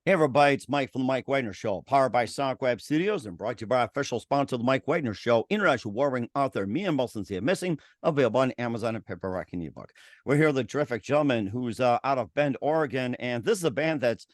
Hey everybody, it's Mike from the Mike Wagner Show, powered by Sonic Web Studios and brought to you by our official sponsor of the Mike Wagner Show, international warring author Mia Wilson's The Missing, available on Amazon and paperback and ebook. We're here with a terrific gentleman who's out of Bend, Oregon, and this is a band that's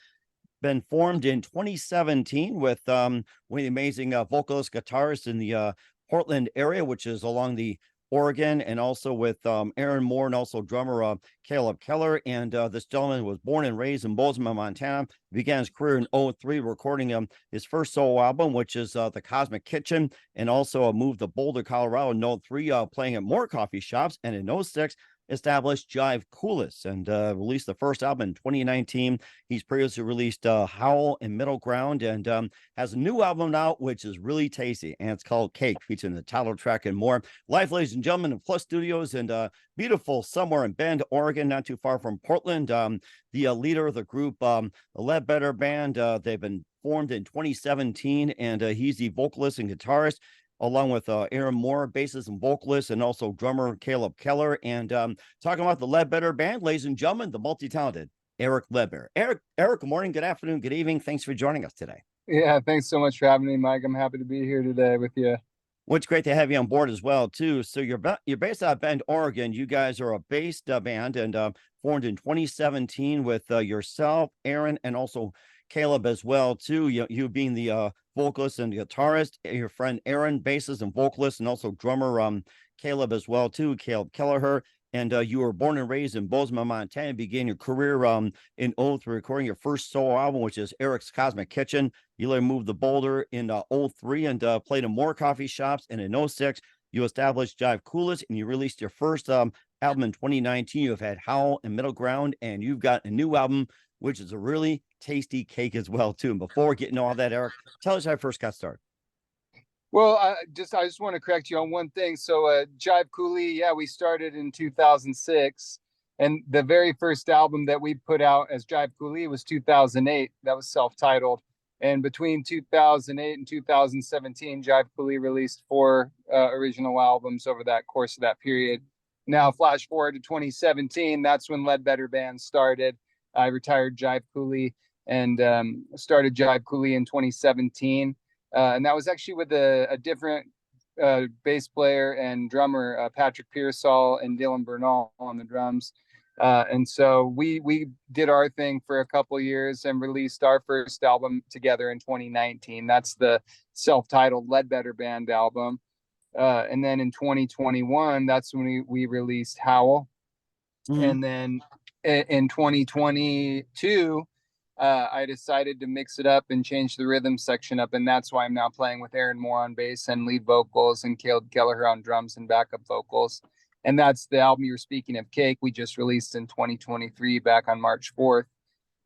been formed in 2017 with one of the amazing vocalist guitarists in the Portland area, which is along the Oregon, and also with Aaron Moore and also drummer Caleb Keller. And this gentleman was born and raised in Bozeman, Montana. He began his career in '03 recording his first solo album, which is The Cosmic Kitchen, and also moved to Boulder, Colorado in '03, playing at more coffee shops, and in '06 established Jive Coolest and released the first album in 2019. He's previously released Howl and Middle Ground, and has a new album out, which is really tasty, and it's called Cake, featuring the title track and more. Live, ladies and gentlemen, in Plus Studios and beautiful somewhere in Bend, Oregon, not too far from Portland. The leader of the group, the Leadbetter band, they've been formed in 2017, and he's the vocalist and guitarist, along with Aaron Moore, bassist and vocalist, and also drummer Caleb Keller. And talking about the Leadbetter band, ladies and gentlemen, the multi-talented Eric Leadbetter. Eric, good morning, good afternoon, good evening. Thanks for joining us today. Yeah, thanks so much for having me, Mike. I'm happy to be here today with you. Well, it's great to have you on board as well, too. So you're based out of Bend, Oregon. You guys are a based band and formed in 2017 with yourself, Aaron, and also Caleb as well, too. You being the vocalist and guitarist, your friend Aaron, bassist and vocalist, and also drummer Caleb as well, too, Caleb Kelleher. And you were born and raised in Bozeman, Montana, began your career in '03, recording your first solo album, which is Eric's Cosmic Kitchen. You later moved to Boulder in '03 and played in more coffee shops. And in '06, you established Jive Coolest, and you released your first album in 2019. You've had Howl and Middle Ground, and you've got a new album, which is a really tasty cake as well, too. And before getting all that, Eric, tell us how you first got started. Well, I just want to correct you on one thing. So Jive Cooley, yeah, we started in 2006. And the very first album that we put out as Jive Cooley was 2008. That was self-titled. And between 2008 and 2017, Jive Cooley released 4 original albums over that course of that period. Now, flash forward to 2017, that's when Leadbetter Band started. I retired Jive Cooley and started Jive Cooley in 2017. And that was actually with a different bass player and drummer, Patrick Pearsall and Dylan Bernal on the drums. And so we did our thing for a couple years and released our first album together in 2019. That's the self-titled Leadbetter Band album. And then in 2021, that's when we released Howl. Mm-hmm. And then in 2022, I decided to mix it up and change the rhythm section up, and that's why I'm now playing with Aaron Moore on bass and lead vocals, and Caleb Kelleher on drums and backup vocals. And that's the album you were speaking of, Cake, we just released in 2023 back on March 4th.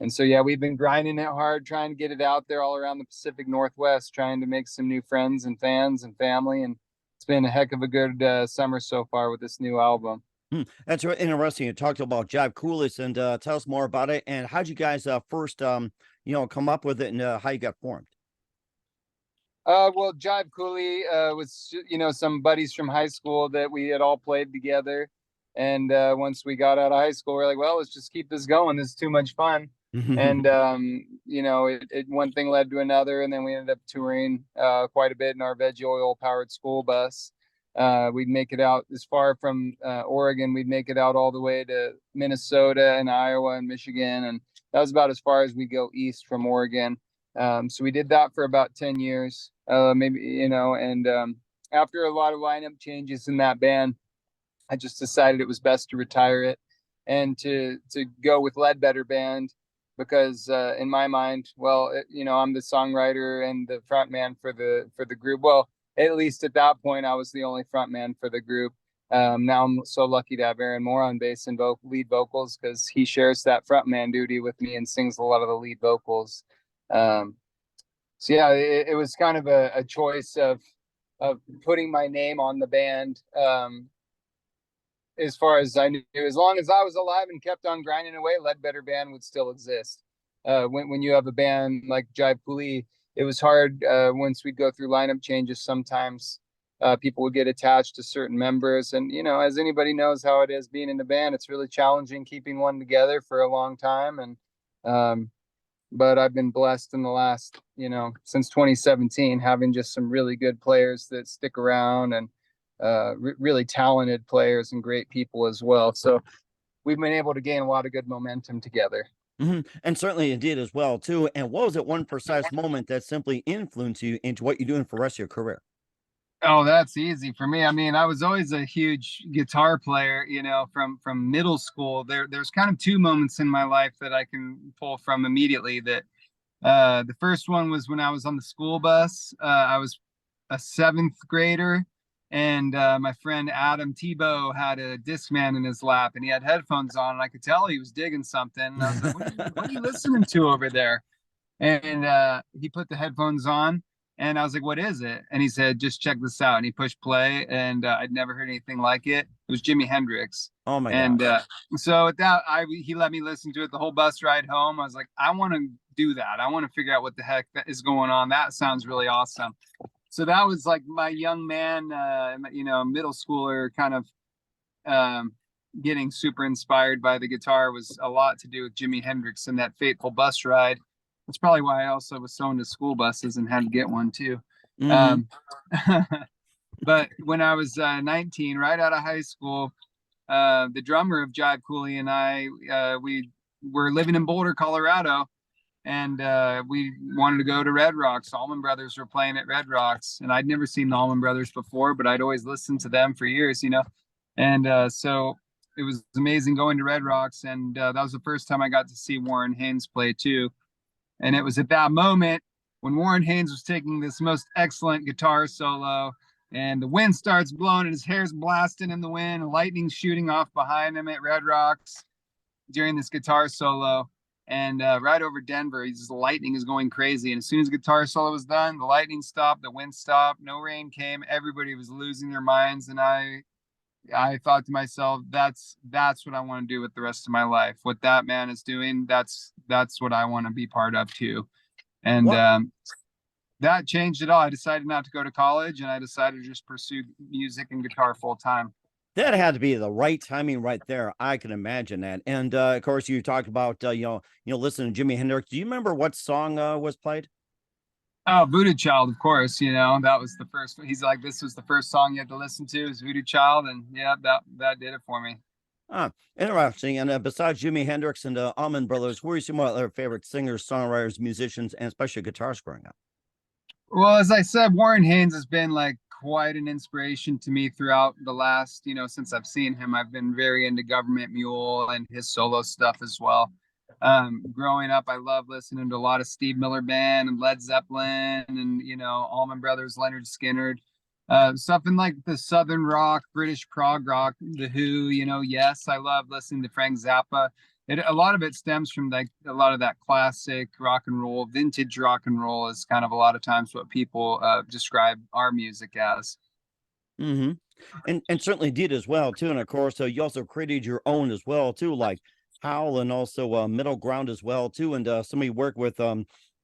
And so, yeah, we've been grinding it hard, trying to get it out there all around the Pacific Northwest, trying to make some new friends and fans and family. And it's been a heck of a good summer so far with this new album. That's really interesting. You talked about Jive Coolest, and tell us more about it. And how'd you guys first, come up with it, and how you got formed? Well, Jive Cooley was, some buddies from high school that we had all played together. And once we got out of high school, we're like, well, let's just keep this going. This is too much fun. And, one thing led to another. And then we ended up touring quite a bit in our veggie oil powered school bus. We'd make it out as far from Oregon. We'd make it out all the way to Minnesota and Iowa and Michigan. And that was about as far as we go east from Oregon. So we did that for about 10 years, maybe, and after a lot of lineup changes in that band, I just decided it was best to retire it and to go with Leadbetter Band because in my mind, well, I'm the songwriter and the front man for the group. Well, at least at that point, I was the only front man for the group. Now I'm so lucky to have Aaron Moore on bass and lead vocals because he shares that front man duty with me and sings a lot of the lead vocals. So yeah, it was kind of a choice of putting my name on the band. As far as I knew, as long as I was alive and kept on grinding away, Leadbetter Band would still exist. When you have a band like Jive Cooley, it was hard once we'd go through lineup changes. Sometimes people would get attached to certain members. And, as anybody knows how it is being in the band, it's really challenging keeping one together for a long time. And but I've been blessed in the last, you know, since 2017, having just some really good players that stick around, and really talented players and great people as well. So we've been able to gain a lot of good momentum together. And certainly indeed as well too. And what was it one precise moment that simply influenced you into what you're doing for the rest of your career? Oh, that's easy for me. I mean, I was always a huge guitar player, you know, from middle school. There's kind of two moments in my life that I can pull from immediately. That the first one was when I was on the school bus. I was a seventh grader, and my friend Adam Tebow had a Discman in his lap, and he had headphones on, and I could tell he was digging something. And I was like, what are you listening to over there? And he put the headphones on, and I was like, what is it? And he said, just check this out. And he pushed play, and I'd never heard anything like it. It was Jimi Hendrix. Oh my And God. so at that, he let me listen to it the whole bus ride home. I was like, I want to do that. I want to figure out what the heck that is going on. That sounds really awesome. So that was like my young man, you know, middle schooler kind of getting super inspired by the guitar. Was a lot to do with Jimi Hendrix and that fateful bus ride. That's probably why I also was so into school buses and had to get one too. Mhm. But when I was 19, right out of high school, the drummer of Jive Cooley and I, we were living in Boulder, Colorado, and we wanted to go to Red Rocks. Allman Brothers were playing at Red Rocks, and I'd never seen the Allman Brothers before, but I'd always listened to them for years, you know. And so it was amazing going to Red Rocks, and that was the first time I got to see Warren Haynes play too. And it was at that moment when Warren Haynes was taking this most excellent guitar solo, and the wind starts blowing and his hair's blasting in the wind, and lightning's shooting off behind him at Red Rocks during this guitar solo. And right over Denver, the lightning is going crazy. And as soon as the guitar solo was done, the lightning stopped, the wind stopped, no rain came. Everybody was losing their minds. And I thought to myself, that's what I want to do with the rest of my life. What that man is doing, that's what I want to be part of too. And What that changed it all. I decided not to go to college, and I decided to just pursue music and guitar full time. that had to be the right timing right there. I can imagine that. And of course, you talked about listening to Jimi Hendrix. Do you remember what song was played? Oh, Voodoo Child, of course. You know, that was the first. He's like, this was the first song you had to listen to is Voodoo Child, and yeah, that did it for me. Ah, interesting. And besides Jimi Hendrix and Allman Brothers, who are some other favorite singers, songwriters, musicians, and especially guitarists growing up? Well, as I said, Warren Haynes has been like quite an inspiration to me throughout the last, you know, since I've seen him. I've been very into Government Mule and his solo stuff as well. Growing up, I love listening to a lot of Steve Miller Band and Led Zeppelin and, you know, Allman Brothers, Leonard Skinner, stuff in like the Southern rock, British prog rock, The Who, you know. Yes, I love listening to Frank Zappa. A lot of it stems from like a lot of that classic rock and roll, vintage rock and roll is kind of a lot of times what people describe our music as. Mm-hmm. And certainly did as well too. And of course, you also created your own as well too, like Howl and also Middle Ground as well too. And somebody worked with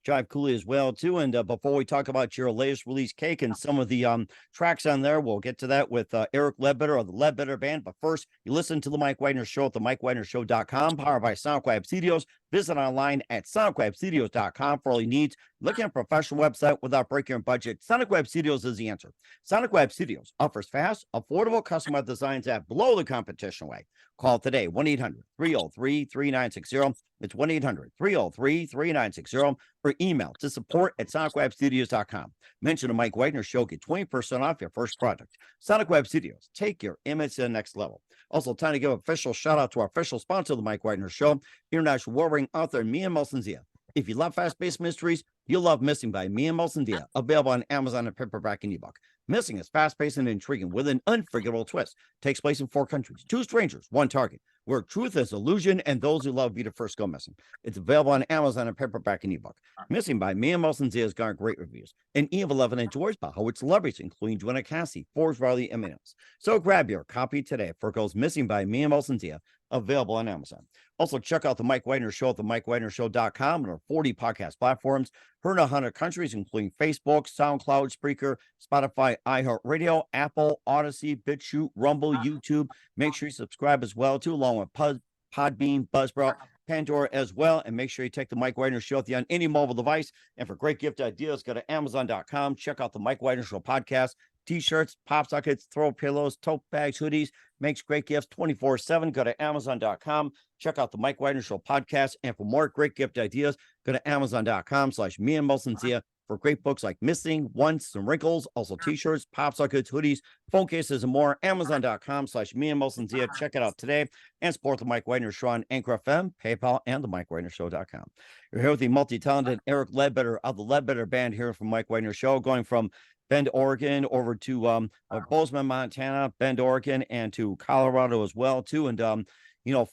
Jive Cooley as well too. And before we talk about your latest release, Cake, and some of the tracks on there, we'll get to that with Eric Leadbetter of the Leadbetter Band. But first, you listen to the Mike Wagner Show at the MikeWagnerShow.com, powered by SoundCloud Studios. Visit online at SoundCloudStudios.com for all your needs. Look at a professional website without breaking your budget. Sonic Web Studios is the answer. Sonic Web Studios offers fast, affordable, customized designs that blow the competition away. Call today, 1-800-303-3960. It's 1-800-303-3960, or email to support@sonicwebstudios.com. Mention the Mike Wagner Show, get 20% off your first product. Sonic Web Studios, take your image to the next level. Also, time to give an official shout out to our official sponsor of the Mike Wagner Show, international warring author Mia Melson-Zia. If you love fast-paced mysteries, you'll love Missing by Mia Melson-Zia, available on Amazon and paperback and ebook. Missing is fast-paced and intriguing with an unforgettable twist. Takes place in 4 countries, 2 strangers, 1 target, where truth is illusion and those who love be the first go missing. It's available on Amazon and paperback and ebook. Missing by Mia Melson-Zia has garnered great reviews, and Eve 11 enjoys by how its celebrities, including Joanna Cassie, Forbes Riley, and Minos. So grab your copy today for it goes Missing by Mia Melson-Zia, available on Amazon. Also, check out the Mike Wagner Show at the MikeWagnerShow.com and our 40 podcast platforms. Heard in 100 countries, including Facebook, SoundCloud, Spreaker, Spotify, iHeartRadio, Apple, Odyssey, BitChute, Rumble, YouTube. Make sure you subscribe as well, too, along with Podbean, Buzzsprout, Pandora as well. And make sure you take the Mike Wagner Show with you on any mobile device. And for great gift ideas, go to Amazon.com. Check out the Mike Wagner Show podcast. T-shirts, pop sockets, throw pillows, tote bags, hoodies, makes great gifts 24/7. Go to Amazon.com. Check out the Mike Wagner Show podcast. And for more great gift ideas, go to Amazon.com/me and Melson for great books like Missing, Once, and Wrinkles. Also t-shirts, pop sockets, hoodies, phone cases, and more. Amazon.com/me and Melson Check it out today and support the Mike Wagner Show on Anchor FM, PayPal, and the MikeWagnerShow.com. You're here with the multi-talented Eric Leadbetter of the Leadbetter Band here from Mike Wagner Show, going from Bend, Oregon, over to Bozeman, Montana, Bend, Oregon, and to Colorado as well, too. And,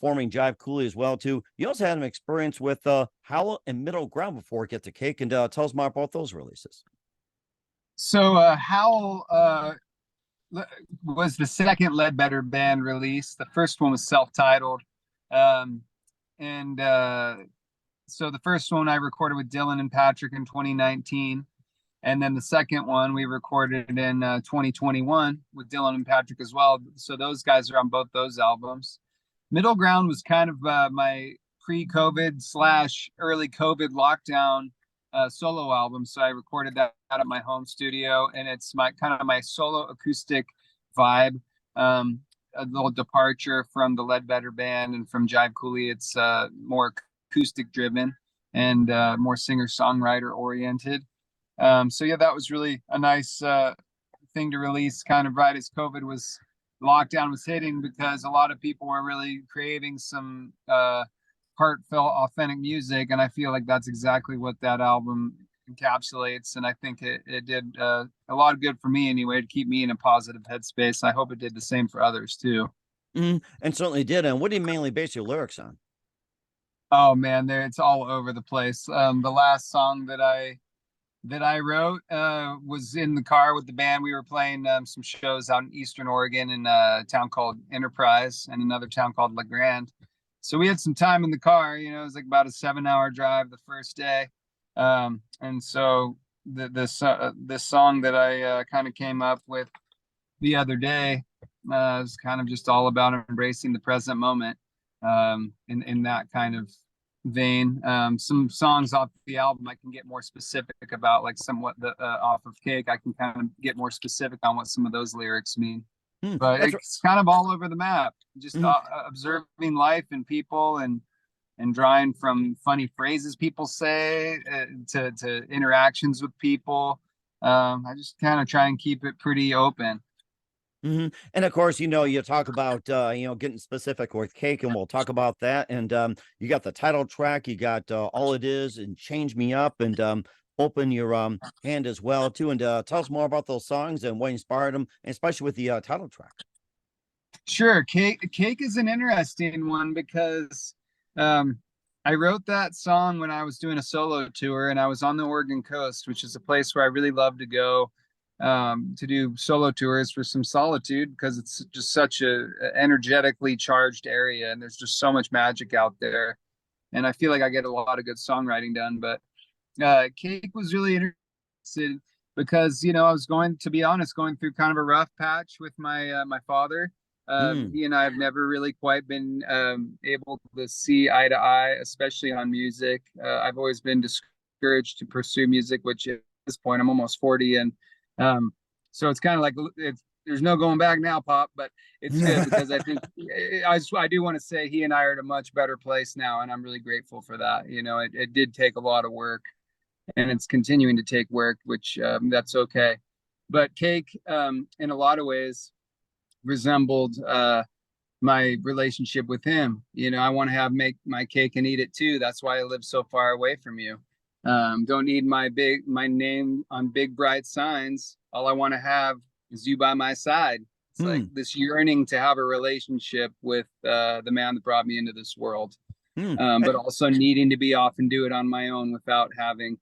forming Jive Cooley as well, too. You also had an experience with Howl and Middle Ground before it gets to Cake. And tell us more about those releases. So Howl was the second Leadbetter Band release. The first one was self-titled. So the first one I recorded with Dylan and Patrick in 2019. And then the second one we recorded in 2021 with Dylan and Patrick as well. So those guys are on both those albums. Middle Ground was kind of my pre-COVID / early COVID lockdown solo album. So I recorded that out at my home studio, and it's my solo acoustic vibe. A little departure from the Leadbetter Band and from Jive Cooley. It's more acoustic driven and more singer-songwriter oriented. So yeah, that was really a nice thing to release kind of right as lockdown was hitting, because a lot of people were really craving some heartfelt, authentic music. And I feel like that's exactly what that album encapsulates. And I think it did a lot of good for me anyway, to keep me in a positive headspace. I hope it did the same for others too. And certainly did. And what do you mainly base your lyrics on? Oh man, it's all over the place. The last song that I wrote was in the car with the band. We were playing some shows out in Eastern Oregon in a town called Enterprise and another town called La Grande. So we had some time in the car. It was like about a 7-hour drive the first day. And so this song that I kind of came up with the other day is kind of just all about embracing the present moment in that kind of vein. Some songs off the album I can get more specific about, like somewhat off of Cake. I can kind of get more specific on what some of those lyrics mean. But it's kind of all over the map, just observing life and people, and drawing from funny phrases people say to interactions with people. I just kind of try and keep it pretty open. And of course, you talk about, getting specific with Cake, and we'll talk about that. And you got the title track, you got All It Is and Change Me Up, and Open Your Hand as well, too. And tell us more about those songs and what inspired them, especially with the title track. Sure. Cake is an interesting one because I wrote that song when I was doing a solo tour, and I was on the Oregon coast, which is a place where I really love to go to do solo tours for some solitude, because it's just such a energetically charged area, and there's just so much magic out there. And I feel like I get a lot of good songwriting done. But Cake was really interested because, I was going through kind of a rough patch with my father. He and I have never really quite been able to see eye to eye, especially on music. I've always been discouraged to pursue music, which at this point I'm almost 40, and so it's kind of like there's no going back now, Pop. But it's good because I think I do want to say he and I are at a much better place now, and I'm really grateful for that. It did take a lot of work, and it's continuing to take work, which that's okay. But Cake, in a lot of ways, resembled my relationship with him. I want to make my cake and eat it too. That's why I live so far away from you. Don't need my name on big bright signs. All I want to have is you by my side. It's like this yearning to have a relationship with the man that brought me into this world, but also needing to be off and do it on my own without having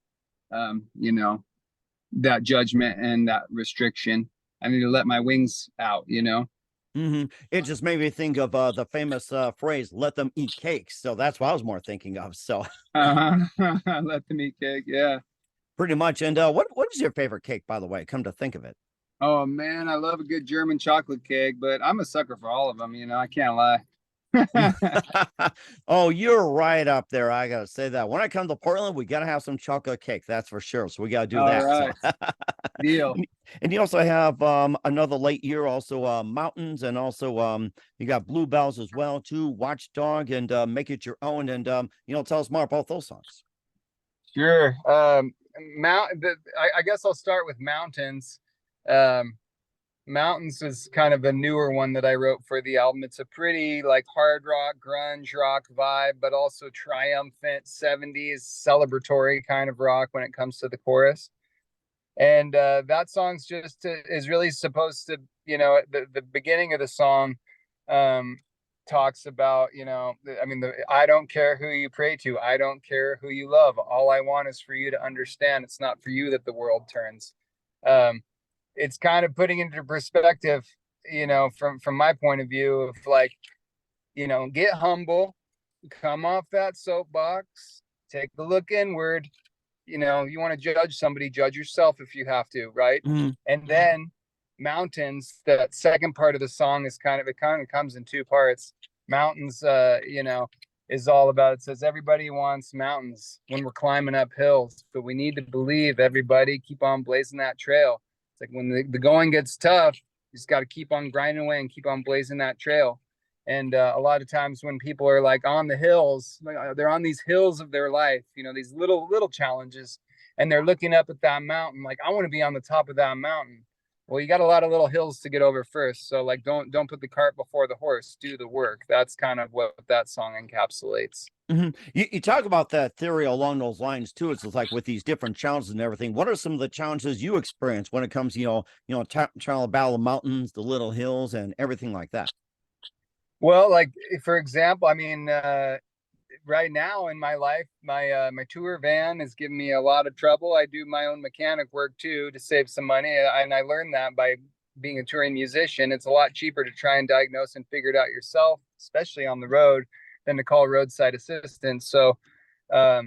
that judgment and that restriction. I need to let my wings out, It just made me think of the famous phrase, let them eat cake. So that's what I was more thinking of. So let them eat cake. Yeah, pretty much. And what is your favorite cake, by the way? Come to think of it. Oh man, I love a good German chocolate cake, but I'm a sucker for all of them. I can't lie. Oh, you're right up there. I gotta say that. When I come to Portland, we gotta have some chocolate cake. That's for sure. So we gotta do All that. So right, deal. and you also have another late year, also mountains, and also you got bluebells as well, too, watchdog and make it your own. And tell us more about those songs. Sure. I guess I'll start with mountains. Um, Mountains is kind of a newer one that I wrote for the album. It's a pretty like hard rock, grunge rock vibe, but also triumphant 70s celebratory kind of rock when it comes to the chorus. And that song's just is really supposed to, the beginning of the song um, talks about, I don't care who you pray to. I don't care who you love. All I want is for you to understand it's not for you that the world turns. Um, it's kind of putting into perspective, from my point of view of like, get humble, come off that soapbox, take a look inward. You want to judge somebody, judge yourself if you have to, right? Mm-hmm. And then mountains, that second part of the song is kind of comes in two parts. Mountains, is all about, it says everybody wants mountains when we're climbing up hills, but we need to believe, everybody keep on blazing that trail. It's like when the going gets tough, you just got to keep on grinding away and keep on blazing that trail. And a lot of times when people are like on the hills, they're on these hills of their life, these little challenges, and they're looking up at that mountain like, I want to be on the top of that mountain. Well, you got a lot of little hills to get over first. So like, don't put the cart before the horse, do the work. That's kind of what that song encapsulates. Mm-hmm. You talk about that theory along those lines too. It's like with these different challenges and everything. What are some of the challenges you experience when it comes, trying to battle the mountains, the little hills, and everything like that? Well, like for example, I mean, right now in my life, my tour van is giving me a lot of trouble. I do my own mechanic work too to save some money, and I learned that by being a touring musician. It's a lot cheaper to try and diagnose and figure it out yourself, especially on the road, than to call roadside assistance. So, I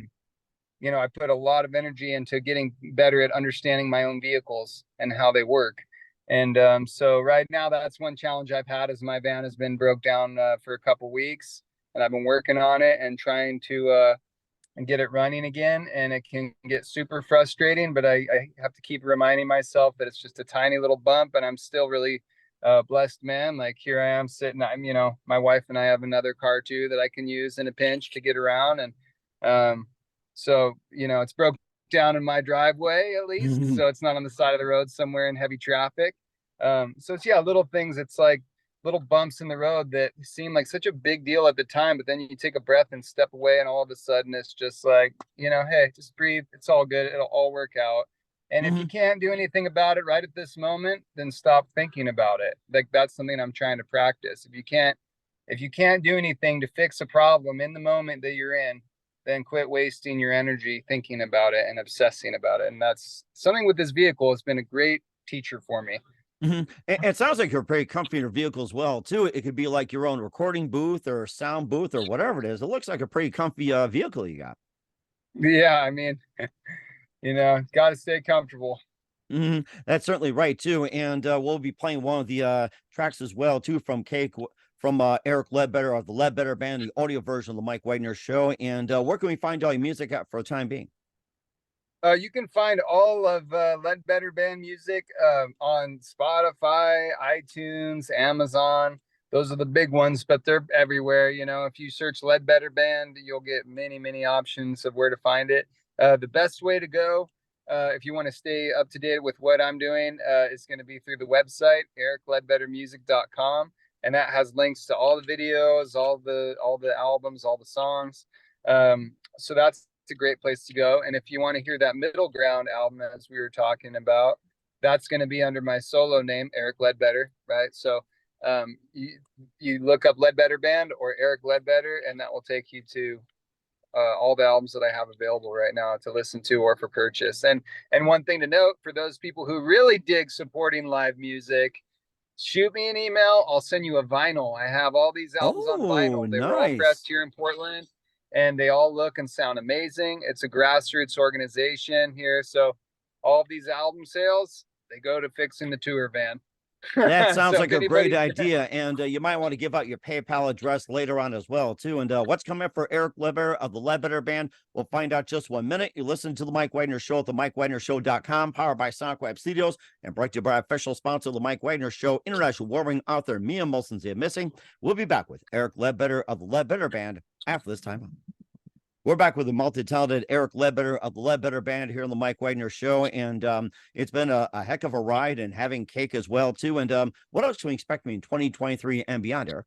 put a lot of energy into getting better at understanding my own vehicles and how they work. And so right now, that's one challenge I've had, is my van has been broke down for a couple weeks, and I've been working on it and trying to get it running again. And it can get super frustrating, but I have to keep reminding myself that it's just a tiny little bump, and I'm still really blessed, man. Like here I am sitting, my wife and I have another car too that I can use in a pinch to get around. And so, it's broke down in my driveway at least, so it's not on the side of the road somewhere in heavy traffic. So it's little things. It's like little bumps in the road that seem like such a big deal at the time, but then you take a breath and step away, and all of a sudden it's just like, hey, just breathe. It's all good. It'll all work out. And if you can't do anything about it right at this moment, then stop thinking about it. Like that's something I'm trying to practice. If you can't do anything to fix a problem in the moment that you're in, then quit wasting your energy thinking about it and obsessing about it. And that's something with this vehicle has been a great teacher for me. Mm-hmm. It sounds like you're pretty comfy in your vehicle as well, too. It could be like your own recording booth or sound booth or whatever it is. It looks like a pretty comfy vehicle you got. Yeah, I mean, got to stay comfortable. Mm-hmm. That's certainly right, too. And we'll be playing one of the tracks as well, too, from Cake, from Eric Leadbetter of the Leadbetter Band, the audio version of the Mike Wagner Show. And where can we find all your music at for the time being? You can find all of Leadbetter Band music on Spotify, iTunes, Amazon. Those are the big ones, but they're everywhere. If you search Leadbetter Band, you'll get many, many options of where to find it. The best way to go, if you want to stay up to date with what I'm doing, is going to be through the website, ericleadbettermusic.com. And that has links to all the videos, all the albums, all the songs. So that's a great place to go. And if you want to hear that middle ground album, as we were talking about, that's going to be under my solo name, Eric Leadbetter, right? So you look up Leadbetter Band or Eric Leadbetter, and that will take you to all the albums that I have available right now to listen to or for purchase. And one thing to note for those people who really dig supporting live music, shoot me an email. I'll send you a vinyl. I have all these albums on vinyl. They were all pressed here in Portland, and they all look and sound amazing. It's a grassroots organization here. So all of these album sales, they go to fixing the tour van. That sounds So like if a great anybody, idea. And you might want to give out your PayPal address later on as well, too. And what's coming up for Eric Leadbetter of the Leadbetter Band? We'll find out just 1 minute. You listen to the Mike Wagner Show at the MikeWagnerShow.com, powered by SonicWeb Studios, and brought to you by official sponsor of the Mike Wagner Show, international warring author Mia Molson's Missing. We'll be back with Eric Leadbetter of the Leadbetter Band after this time. We're back with the multi-talented Eric Leadbetter of the Leadbetter Band here on the Mike Wagner Show, and it's been a heck of a ride, and having cake as well too. And what else can we expect in 2023 and beyond, Eric?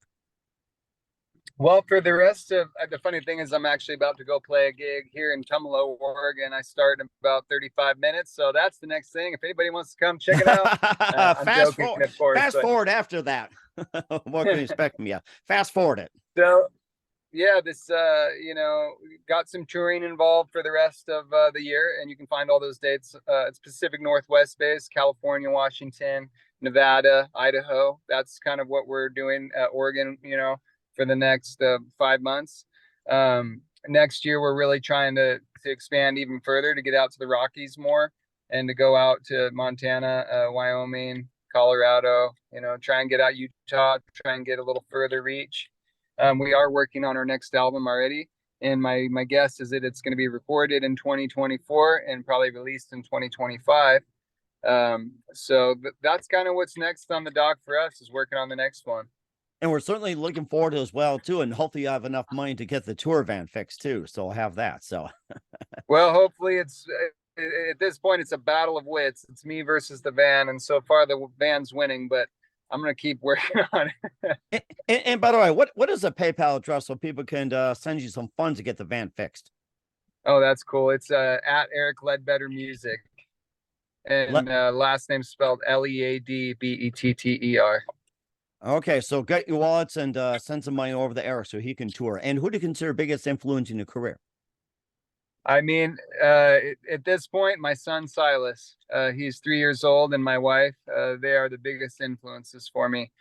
well, for the rest of the funny thing is, I'm actually about to go play a gig here in Tumalo, Oregon. I start in about 35 minutes, so that's the next thing. If anybody wants to come check it out, I'm fast joking, forward, of course. fast forward after that. What can you expect from you? Fast forward it. So yeah, this got some touring involved for the rest of the year, and you can find all those dates. It's Pacific Northwest based, California, Washington, Nevada, Idaho. That's kind of what we're doing. Oregon, for the next 5 months. Next year, we're really trying to expand even further, to get out to the Rockies more, and to go out to Montana, Wyoming, Colorado. Try and get out Utah, try and get a little further reach. We are working on our next album already, and my guess is that it's going to be recorded in 2024 and probably released in 2025. So that's kind of what's next on the dock for us, is working on the next one. And we're certainly looking forward to as well too, and hopefully you have enough money to get the tour van fixed too. So I'll have that. So, well, hopefully it's at this point it's a battle of wits. It's me versus the van, and so far the van's winning, but I'm going to keep working on it. and by the way, what is a PayPal address so people can send you some funds to get the van fixed? Oh, that's cool. It's at Eric Leadbetter Music, and last name spelled Leadbetter. Okay, so get your wallets and send some money over to Eric so he can tour. And who do you consider biggest influence in your career? I mean, at this point, my son Silas, he's 3 years old, and my wife, they are the biggest influences for me.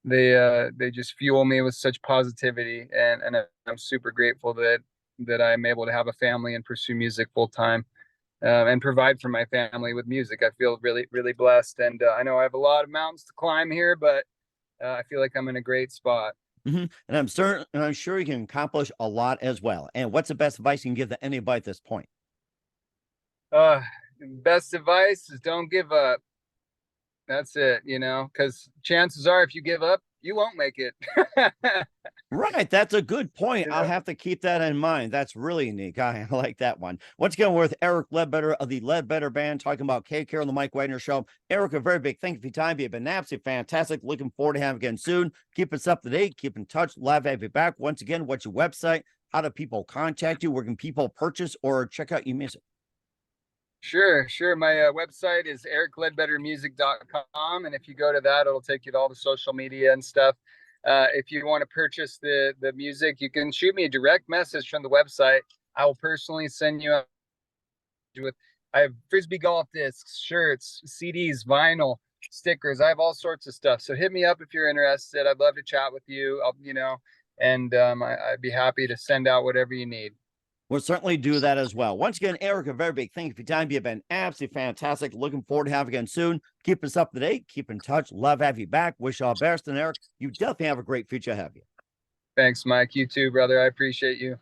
They just fuel me with such positivity, and I'm super grateful that I'm able to have a family and pursue music full time, and provide for my family with music. I feel really, really blessed, and I know I have a lot of mountains to climb here, but I feel like I'm in a great spot. And I'm sure you can accomplish a lot as well. And what's the best advice you can give to anybody at this point? Best advice is don't give up. That's it, because chances are if you give up, you won't make it. Right. That's a good point. I'll have to keep that in mind. That's really unique. I like that one. Once again, we're with Eric Leadbetter of the Leadbetter Band, talking about cake here on the Mike Wagner Show. Eric, a very big thank you for your time. You've been absolutely fantastic. Looking forward to having you again soon. Keep us up to date. Keep in touch. Love to have you back. Once again, what's your website? How do people contact you? Where can people purchase or check out your music? Sure. My website is ericleadbettermusic.com. And if you go to that, it'll take you to all the social media and stuff. If you want to purchase the music, you can shoot me a direct message from the website. I will personally send you I have Frisbee golf discs, shirts, CDs, vinyl, stickers. I have all sorts of stuff. So hit me up if you're interested. I'd love to chat with you, and I'd be happy to send out whatever you need. We'll certainly do that as well. Once again, Eric, a very big thank you for your time. You've been absolutely fantastic. Looking forward to having you again soon. Keep us up to date. Keep in touch. Love to have you back. Wish you all the best. And Eric, you definitely have a great future ahead of you. Thanks, Mike. You too, brother. I appreciate you.